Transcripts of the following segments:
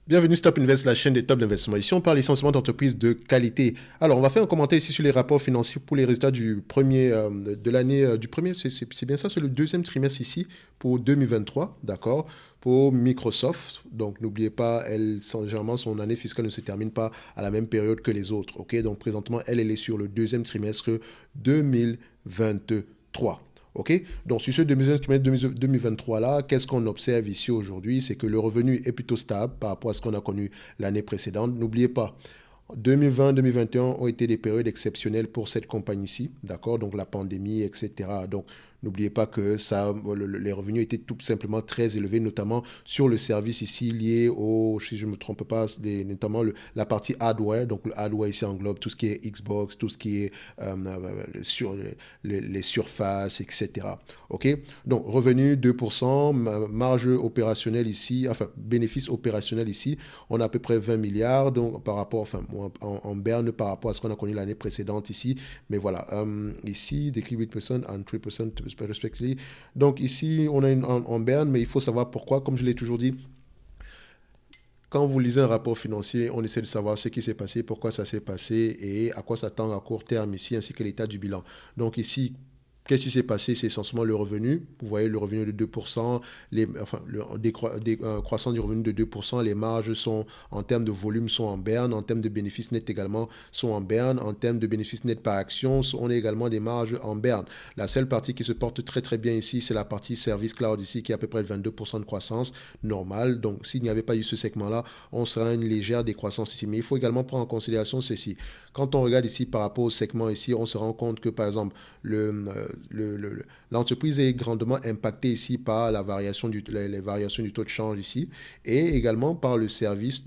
Bienvenue Stop Invest, la chaîne des top d'investissement. Ici, on parle essentiellement d'entreprises de qualité. Alors, on va faire un commentaire ici sur les rapports financiers pour les résultats du premier de l'année du premier. C'est bien ça, c'est le deuxième trimestre ici pour 2023, d'accord, pour Microsoft. Donc, n'oubliez pas, généralement, son année fiscale ne se termine pas à la même période que les autres. Ok, donc présentement, elle est sur le deuxième trimestre 2023. OK? Donc, sur ce 2023-là, qu'est-ce qu'on observe ici aujourd'hui? C'est que le revenu est plutôt stable par rapport à ce qu'on a connu l'année précédente. N'oubliez pas, 2020-2021 ont été des périodes exceptionnelles pour cette compagnie-ci, d'accord? Donc la pandémie, etc. Donc n'oubliez pas que les revenus étaient tout simplement très élevés, notamment sur le service ici lié au, si je ne me trompe pas, notamment la partie hardware. Donc le hardware ici englobe tout ce qui est Xbox, tout ce qui est sur les surfaces, etc. OK? Donc revenu 2%, marge opérationnelle ici, enfin bénéfice opérationnel ici, on a à peu près 20 milliards donc, par rapport, enfin, en berne par rapport à ce qu'on a connu l'année précédente ici. Mais voilà, ici, décrit 8% and 3% respectively. Donc ici, on a en berne, mais il faut savoir pourquoi, comme je l'ai toujours dit, quand vous lisez un rapport financier, on essaie de savoir ce qui s'est passé, pourquoi ça s'est passé et à quoi s'attend à court terme ici, ainsi que l'état du bilan. Donc ici, qu'est-ce qui s'est passé? C'est essentiellement le revenu. Vous voyez le revenu de 2%, croissance du revenu de 2%, les marges sont, en termes de volume, sont en berne, en termes de bénéfices nets également, sont en berne, en termes de bénéfices nets par action, on a également des marges en berne. La seule partie qui se porte très très bien ici, c'est la partie service cloud ici, qui a à peu près 22% de croissance normale. Donc s'il n'y avait pas eu ce segment-là, on serait à une légère décroissance ici. Mais il faut également prendre en considération ceci. Quand on regarde ici par rapport au segment ici, on se rend compte que par exemple, l'entreprise est grandement impactée ici par les variations du taux de change ici et également par le service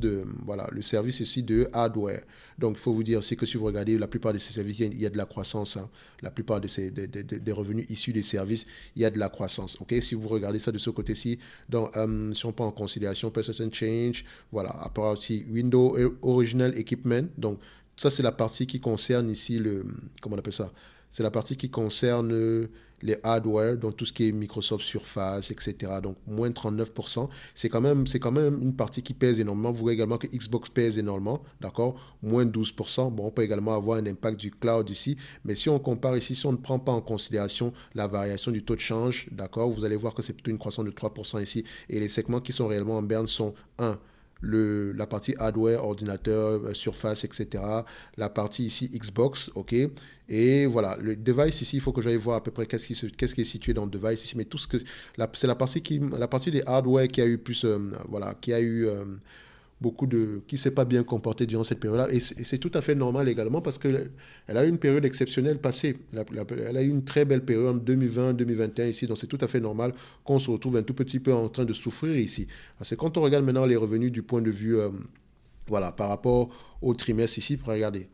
ici de hardware. Donc, il faut vous dire, c'est que si vous regardez la plupart de ces services, il y a de la croissance. Hein. La plupart des revenus issus des services, il y a de la croissance. Ok, si vous regardez ça de ce côté-ci, donc, si on prend en considération Persistent Change, voilà, à part aussi Windows Original Equipment, donc ça, c'est la partie qui concerne ici comment on appelle ça? C'est la partie qui concerne les hardware, donc tout ce qui est Microsoft Surface, etc. Donc moins 39%. C'est quand même une partie qui pèse énormément. Vous voyez également que Xbox pèse énormément, d'accord? Moins 12%. Bon, on peut également avoir un impact du cloud ici. Mais si on compare ici, si on ne prend pas en considération la variation du taux de change, d'accord? Vous allez voir que c'est plutôt une croissance de 3% ici. Et les segments qui sont réellement en berne sont un la partie hardware, ordinateur, surface, etc. La partie ici Xbox, ok. Et voilà, le device ici, il faut que j'aille voir à peu près qu'est-ce qui est situé dans le device ici. Mais tout ce que c'est la partie des hardware qui a eu plus, voilà, qui a eu qui s'est pas bien comporté durant cette période-là. Et c'est tout à fait normal également parce qu'elle a eu une période exceptionnelle passée. Elle a eu une très belle période en 2020-2021 ici. Donc c'est tout à fait normal qu'on se retrouve un tout petit peu en train de souffrir ici. Parce que quand on regarde maintenant les revenus du point de vue, voilà, par rapport au trimestre ici, regardez.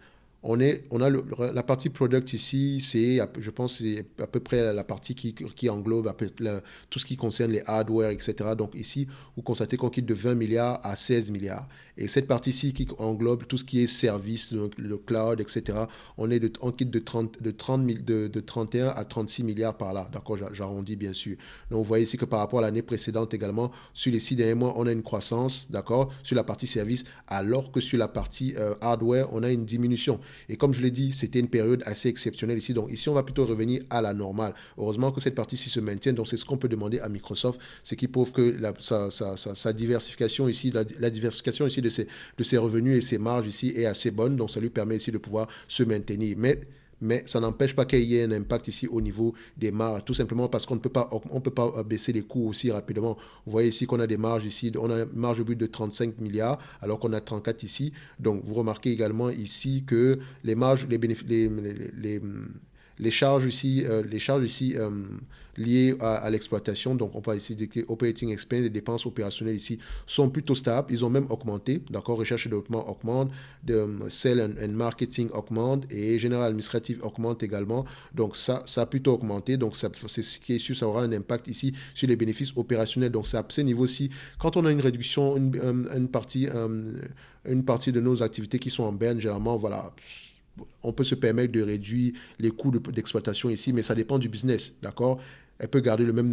On a la partie product ici, je pense, c'est à peu près la partie qui englobe tout ce qui concerne les hardware, etc. Donc ici, vous constatez qu'on quitte de 20 milliards à 16 milliards. Et cette partie-ci qui englobe tout ce qui est service, donc le cloud, etc., on quitte de 31 à 36 milliards par là. D'accord, j'arrondis bien sûr. Donc vous voyez ici que par rapport à l'année précédente également, sur les 6 derniers mois, on a une croissance, d'accord, sur la partie service, alors que sur la partie hardware, on a une diminution. Et comme je l'ai dit, c'était une période assez exceptionnelle ici. Donc ici, on va plutôt revenir à la normale. Heureusement que cette partie-ci se maintienne. Donc c'est ce qu'on peut demander à Microsoft, ce qui prouve que sa diversification ici, la diversification ici de ses revenus et ses marges ici est assez bonne. Donc ça lui permet ici de pouvoir se maintenir. Mais ça n'empêche pas qu'il y ait un impact ici au niveau des marges, tout simplement parce qu'on ne peut pas baisser les coûts aussi rapidement. Vous voyez ici qu'on a des marges ici, on a une marge brute de 35 milliards, alors qu'on a 34 ici. Donc vous remarquez également ici que les marges, les charges ici liées à l'exploitation, donc on parle ici de operating expense, les dépenses opérationnelles ici sont plutôt stables, ils ont même augmenté, d'accord, recherche et développement augmente, sell and marketing augmente et général administratif augmente également, donc ça a plutôt augmenté, donc c'est ce qui est sûr, ça aura un impact ici sur les bénéfices opérationnels, donc c'est à ce niveau-ci, quand on a une réduction, une partie de nos activités qui sont en berne, généralement, voilà, on peut se permettre de réduire les coûts d'exploitation ici, mais ça dépend du business, d'accord? Elle peut garder le même...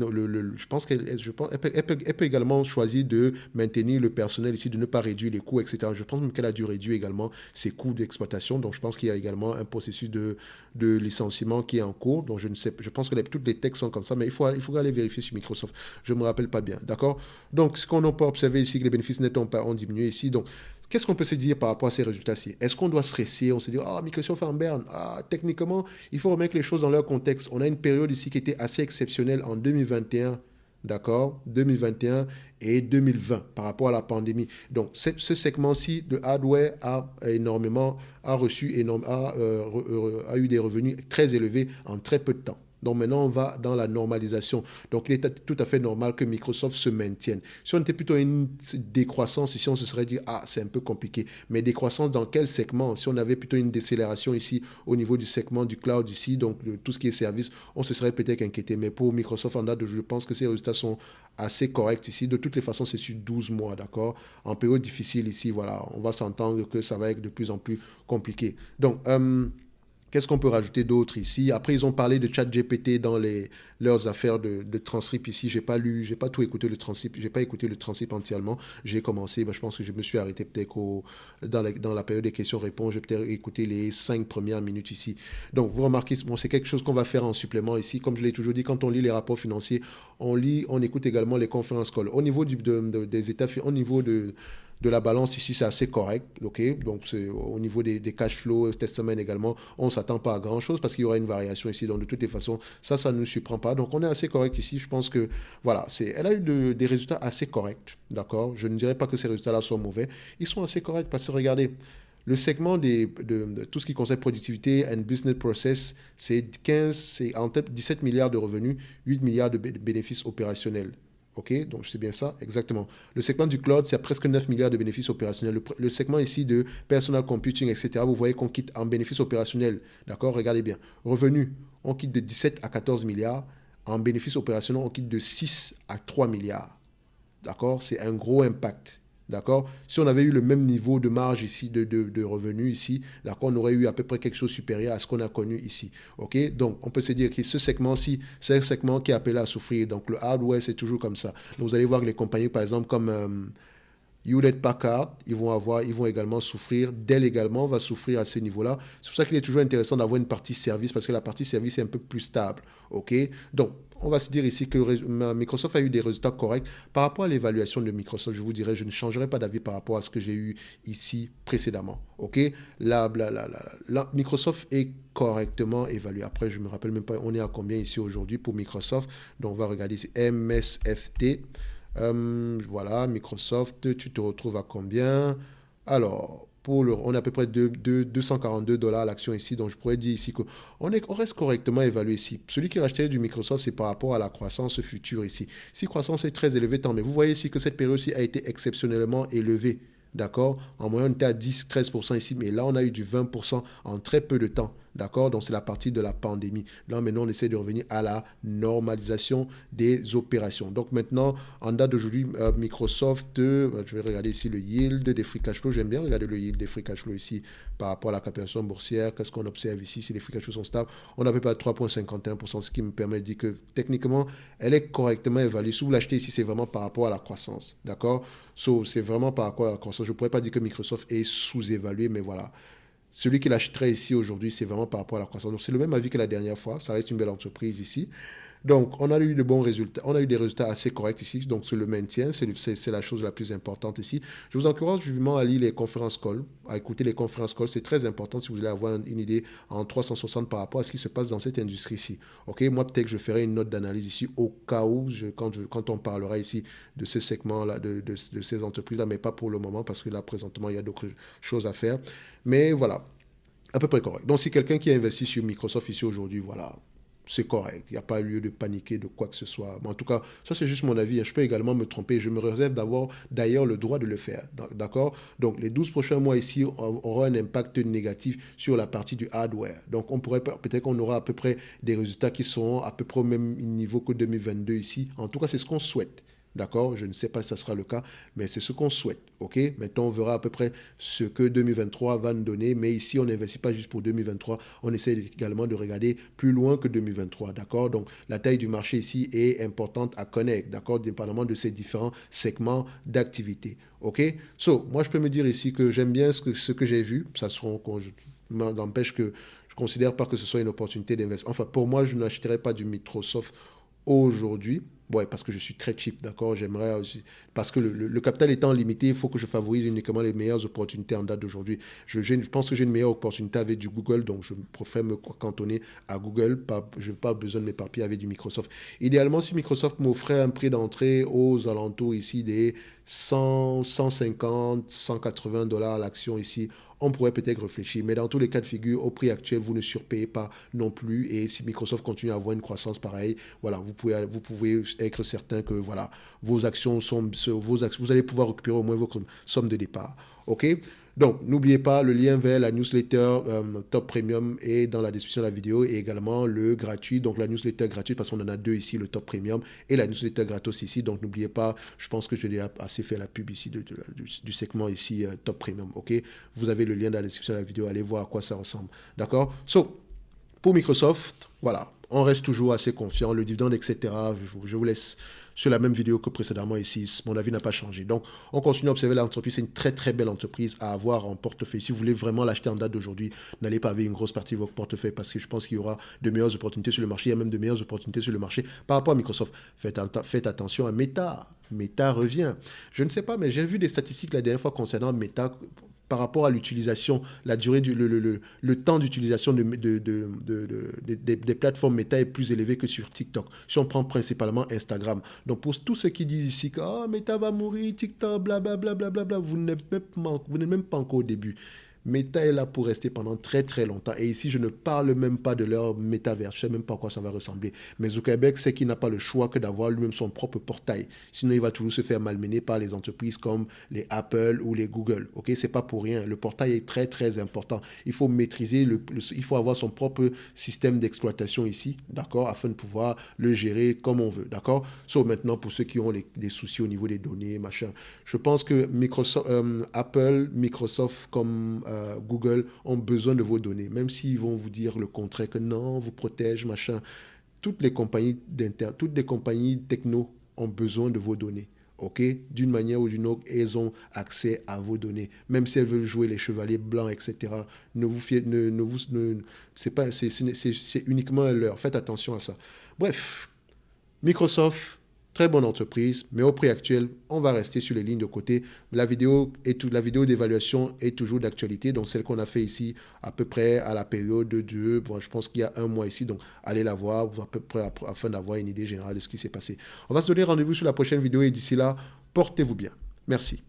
je pense elle peut également choisir de maintenir le personnel ici, de ne pas réduire les coûts, etc. Je pense même qu'elle a dû réduire également ses coûts d'exploitation. Donc, je pense qu'il y a également un processus de licenciement qui est en cours. Donc, je ne sais, je pense que toutes les textes sont comme ça, mais il faut aller vérifier sur Microsoft. Je ne me rappelle pas bien. D'accord? Donc, ce qu'on peut observer ici, que les bénéfices nets ont diminué ici. Donc, qu'est-ce qu'on peut se dire par rapport à ces résultats-ci? Est-ce qu'on doit stresser? On se dit, ah, Microsoft en berne. Ah, techniquement, il faut remettre les choses dans leur contexte. On a une période ici qui était assez exceptionnelle en 2021, d'accord? 2021 et 2020 par rapport à la pandémie. Donc, ce segment-ci de hardware a eu des revenus très élevés en très peu de temps. Donc maintenant, on va dans la normalisation. Donc il est tout à fait normal que Microsoft se maintienne. Si on était plutôt une décroissance ici, on se serait dit, ah, c'est un peu compliqué. Mais décroissance dans quel segment? Si on avait plutôt une décélération ici au niveau du segment du cloud ici, donc de tout ce qui est service, on se serait peut-être inquiété. Mais pour Microsoft, en date, je pense que ces résultats sont assez corrects ici. De toutes les façons, c'est sur 12 mois, d'accord? En période difficile ici, voilà, on va s'entendre que ça va être de plus en plus compliqué. Donc, qu'est-ce qu'on peut rajouter d'autre ici? Après, ils ont parlé de ChatGPT dans leurs affaires de transcript ici. J'ai pas tout écouté le transcript. J'ai pas écouté le transcript entièrement. J'ai commencé, je pense que je me suis arrêté peut-être dans la période des questions-réponses. J'ai peut-être écouté les 5 premières minutes ici. Donc, vous remarquez, bon, c'est quelque chose qu'on va faire en supplément ici. Comme je l'ai toujours dit, quand on lit les rapports financiers, on écoute également les conférences calls. Au niveau des états, au niveau de la balance ici, c'est assez correct, ok? Donc, au niveau des cash flow, cette semaine également, on ne s'attend pas à grand-chose parce qu'il y aura une variation ici. Donc, de toutes les façons, ça ne nous surprend pas. Donc, on est assez correct ici. Je pense que, voilà, elle a eu des résultats assez corrects, d'accord? Je ne dirais pas que ces résultats-là sont mauvais. Ils sont assez corrects parce que, regardez, le segment de tout ce qui concerne productivité and business process, c'est en tête 17 milliards de revenus, 8 milliards de bénéfices opérationnels. OK, donc c'est bien ça, exactement. Le segment du cloud, c'est à presque 9 milliards de bénéfices opérationnels. Le segment ici de personal computing, etc., vous voyez qu'on quitte en bénéfices opérationnels. D'accord, regardez bien. Revenus, on quitte de 17 à 14 milliards. En bénéfices opérationnels, on quitte de 6 à 3 milliards. D'accord, c'est un gros impact. D'accord. Si on avait eu le même niveau de marge ici, de revenus ici, d'accord, on aurait eu à peu près quelque chose de supérieur à ce qu'on a connu ici. OK. Donc, on peut se dire que ce segment-ci, c'est un segment qui est appelé à souffrir. Donc, le hardware, c'est toujours comme ça. Donc, vous allez voir que les compagnies, par exemple, comme Hewlett Packard, ils vont également souffrir. Dell également va souffrir à ce niveau-là. C'est pour ça qu'il est toujours intéressant d'avoir une partie service parce que la partie service est un peu plus stable. OK. Donc, on va se dire ici que Microsoft a eu des résultats corrects. Par rapport à l'évaluation de Microsoft, je vous dirais, je ne changerai pas d'avis par rapport à ce que j'ai eu ici précédemment. OK? Microsoft est correctement évalué. Après, je ne me rappelle même pas, on est à combien ici aujourd'hui pour Microsoft. Donc, on va regarder ici MSFT. Voilà, Microsoft, tu te retrouves à combien? Alors, on est à peu près 242 dollars l'action ici, donc je pourrais dire ici qu'on reste correctement évalué ici. Celui qui rachetait du Microsoft, c'est par rapport à la croissance future ici. Si croissance est très élevée, tant mais vous voyez ici que cette période-ci a été exceptionnellement élevée. D'accord? En moyenne, on était à 10-13% ici, mais là, on a eu du 20% en très peu de temps. D'accord? Donc, c'est la partie de la pandémie. Là, maintenant, on essaie de revenir à la normalisation des opérations. Donc, maintenant, en date d'aujourd'hui, Microsoft, je vais regarder ici le yield des free cash flow. J'aime bien regarder le yield des free cash flow ici par rapport à la capitalisation boursière. Qu'est-ce qu'on observe ici? Si les free cash flow sont stables, on a à peu près 3,51%, ce qui me permet de dire que techniquement, elle est correctement évaluée. Si vous l'achetez ici, c'est vraiment par rapport à la croissance. D'accord? C'est vraiment par rapport à la croissance. Je ne pourrais pas dire que Microsoft est sous-évalué, mais voilà. Celui qui l'achèterait ici aujourd'hui, c'est vraiment par rapport à la croissance. Donc, c'est le même avis que la dernière fois. Ça reste une belle entreprise ici. Donc, on a eu de bons résultats. On a eu des résultats assez corrects ici. Donc, c'est le maintien. C'est la chose la plus importante ici. Je vous encourage vivement à lire les conférences calls, à écouter les conférences calls. C'est très important si vous voulez avoir une idée en 360 par rapport à ce qui se passe dans cette industrie ici. OK, moi, peut-être que je ferai une note d'analyse ici au cas où, quand on parlera ici de ces segments-là, de ces entreprises-là, mais pas pour le moment parce que là, présentement, il y a d'autres choses à faire. Mais voilà, à peu près correct. Donc, si quelqu'un qui a investi sur Microsoft ici aujourd'hui, voilà, c'est correct. Il n'y a pas lieu de paniquer de quoi que ce soit. Mais en tout cas, ça, c'est juste mon avis. Je peux également me tromper. Je me réserve d'ailleurs le droit de le faire. D'accord? Donc, les 12 prochains mois ici auront un impact négatif sur la partie du hardware. Donc, peut-être qu'on aura à peu près des résultats qui seront à peu près au même niveau que 2022 ici. En tout cas, c'est ce qu'on souhaite. D'accord? Je ne sais pas si ça sera le cas, mais c'est ce qu'on souhaite. OK? Maintenant, on verra à peu près ce que 2023 va nous donner. Mais ici, on n'investit pas juste pour 2023. On essaie également de regarder plus loin que 2023. D'accord? Donc, la taille du marché ici est importante à connaître. D'accord? Dépendamment de ces différents segments d'activité. OK? So, moi, je peux me dire ici que j'aime bien ce que j'ai vu. Ça sera, n'empêche que je ne considère pas que ce soit une opportunité d'investissement. Enfin, pour moi, je n'achèterai pas du Microsoft aujourd'hui. Ouais, parce que je suis très cheap, d'accord? J'aimerais aussi. Parce que le capital étant limité, il faut que je favorise uniquement les meilleures opportunités en date d'aujourd'hui. Je pense que j'ai une meilleure opportunité avec du Google, donc je préfère me cantonner à Google. Je n'ai pas besoin de m'éparpiller avec du Microsoft. Idéalement, si Microsoft m'offrait un prix d'entrée aux alentours ici des 100, 150, 180 dollars l'action ici, on pourrait peut-être réfléchir. Mais dans tous les cas de figure, au prix actuel, vous ne surpayez pas non plus. Et si Microsoft continue à avoir une croissance pareille, voilà, vous pouvez être certain que voilà, vos actions sont, vous allez pouvoir récupérer au moins votre somme de départ. OK? Donc, n'oubliez pas, le lien vers la newsletter Top Premium est dans la description de la vidéo et également le gratuit. Donc, la newsletter gratuite, parce qu'on en a deux ici, le Top Premium et la newsletter gratos ici. Donc, n'oubliez pas, je pense que je l'ai assez fait la pub ici du segment ici Top Premium. OK? Vous avez le lien dans la description de la vidéo. Allez voir à quoi ça ressemble. D'accord? So, pour Microsoft, voilà, on reste toujours assez confiant. Le dividende, etc., je vous laisse sur la même vidéo que précédemment ici. Mon avis n'a pas changé. Donc, on continue à observer l'entreprise. C'est une très, très belle entreprise à avoir en portefeuille. Si vous voulez vraiment l'acheter en date d'aujourd'hui, n'allez pas avec une grosse partie de votre portefeuille parce que je pense qu'il y aura de meilleures opportunités sur le marché. Il y a même de meilleures opportunités sur le marché par rapport à Microsoft. Faites attention à Meta. Meta revient. Je ne sais pas, mais j'ai vu des statistiques la dernière fois concernant Meta par rapport à l'utilisation, la durée le temps d'utilisation des plateformes Meta est plus élevé que sur TikTok. Si on prend principalement Instagram. Donc pour tous ceux qui disent ici que Meta va mourir, TikTok, blablabla, vous n'êtes même pas encore au début. Meta est là pour rester pendant très très longtemps. Et ici, je ne parle même pas de leur métavers. Je ne sais même pas à quoi ça va ressembler. Mais Zuckerberg sait qu'il n'a pas le choix que d'avoir lui-même son propre portail. Sinon, il va toujours se faire malmener par les entreprises comme les Apple ou les Google. Ok, c'est pas pour rien. Le portail est très très important. Il faut maîtriser, il faut avoir son propre système d'exploitation ici, d'accord, afin de pouvoir le gérer comme on veut, d'accord. Sauf maintenant pour ceux qui ont des soucis au niveau des données, machin. Je pense que Apple, Microsoft comme Google ont besoin de vos données, même s'ils vont vous dire le contraire, que non, on vous protège, machin. Toutes les compagnies techno ont besoin de vos données. OK? D'une manière ou d'une autre, elles ont accès à vos données. Même si elles veulent jouer les chevaliers blancs, etc. C'est uniquement à leur. Faites attention à ça. Bref, Microsoft, très bonne entreprise, mais au prix actuel, on va rester sur les lignes de côté. La vidéo d'évaluation est toujours d'actualité, donc celle qu'on a fait ici à peu près à la période de, bon, je pense qu'il y a un mois ici, donc allez la voir à peu près afin d'avoir une idée générale de ce qui s'est passé. On va se donner rendez-vous sur la prochaine vidéo et d'ici là, portez-vous bien. Merci.